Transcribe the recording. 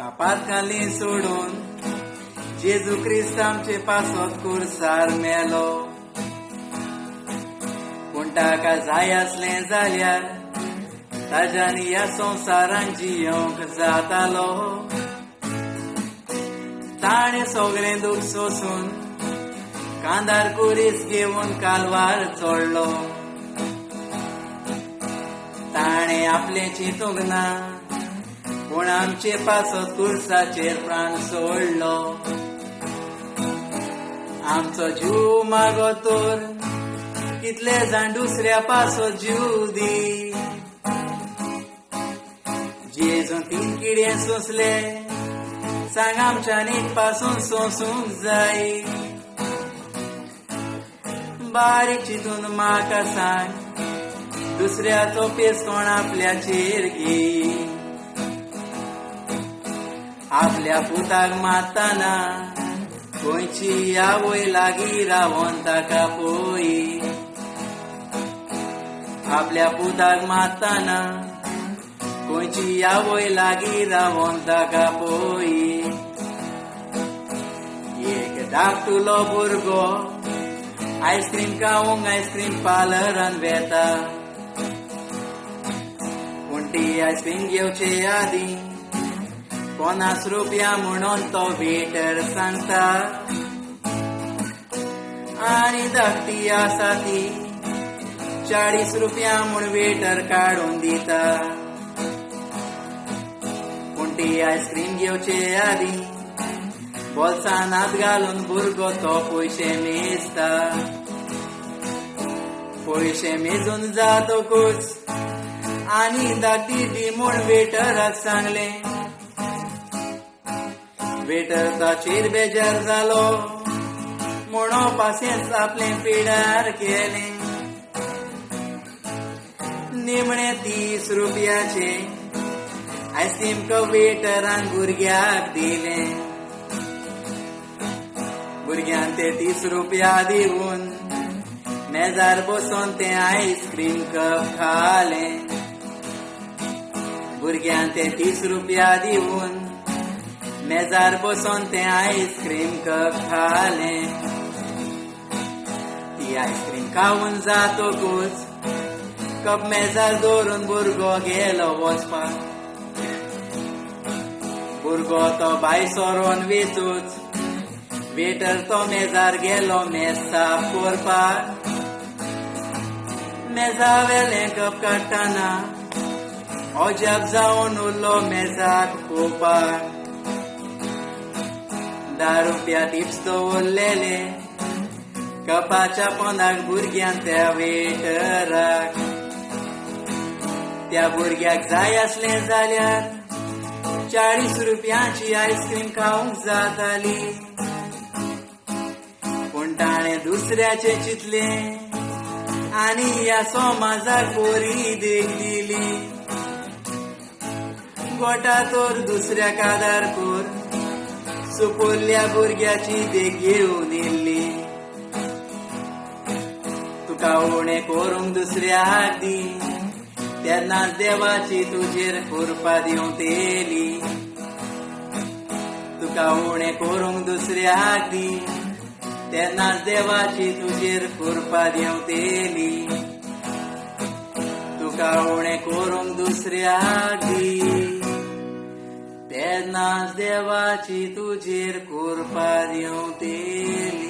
पातकाली सोडून जेजू क्रिस्त आमचे पासत कुर्सार मेलो. पूण ताका जाय आसलें जाल्यार ताज्यान ह्या संवसारान जियोंक जातालो. ताणें सगळें दूख सोसून कांदार कुरीस घेवन कालवार चोडलो. ताणें आपलें चिंतूंक ना पूण आमचे पासत कुर्साचेर प्राण सोडलो. आमचो जीव मागो तर कितले जाण दुसऱ्या पासत जीव दी. जेजून तीन किडे सोंसले सांग आमच्यान एक पासून सोंसूंक जाय. बारीक चिंतून म्हाका सांग दुसऱ्याचो पेस कोण आपल्याचेर घे. आपल्या पुताक मारतना खंयची आवय लागीं रावन ताका पळय. आपल्या पुताक मारतना खंयची आवय लागीं रावन ताका पळय. एक धाकटुलो भुरगो आयस्क्रीम खावंक आयस्क्रीम पार्लरान वेता. पूण ती आयस्क्रीम घेवचे आदीं ₹50 म्हणून तो वेटर सांगता. आनी धाकटी आसा ती ₹40 म्हूण वेटर काडून दिता. पूण ती आयस्क्रीम घेवचे आदीं बोल्सान हात घालून भुरगो तो पयशे मेजता. पयशे मेजून जातकूच आनी धाकटी दी म्हूण वेटराक सांगलें. वेटर ताचेर बेजार जालो म्हणो पासेंच आपलें पिड्यार केलें. निमणे ₹30 आयस्क्रीम वेटरान भुरग्याक दिलें. भुरग्यान ते ₹30 दिवन मेजार बसून तें आयस्क्रीम कप खालें. भुरग्यान ते ₹30 दिवन मेजार बसून तें आयस्क्रीम कप खालें. ती आयस्क्रीम खावन जातकूच कप मेजार दवरून भुरगो गेलो वचपाक. भुरगो तो भायर सरोन वेचूच वेटर तो मेजार गेलो मेज साफ करपाक. मेजा वेलें कप काडटना अजाप जावन उरलो मेजाक पळोवपाक. ₹10 टिप्स दवरलेले कपाच्या पोंदाक भुरग्यान त्या वेटराक. त्या भुरग्याक जाय आसलें जाल्यार ₹40 आयस्क्रीम खावंक जाताली. पूण ताणें दुसऱ्याचें चिंतलें आनी ह्या समाजाक बरी देख दिली. गोठा तर दुसऱ्याक आदार कर सुपुल्ल्या भुरग्याची देख घेवन येयल्ली. तुका उणें करूंक दुसऱ्याक दी तेन्नाच देवाची तुजेर कृपा दिवंक येयली. तुका उणें करूंक दुसऱ्याक दी तेन्नाच देवाची तुजेर कृपा दिवंक येयली. तुका उणें करूंक दुसऱ्याक दी तेन्नाच देवाची तुजेर कृपा दिवंक येयली.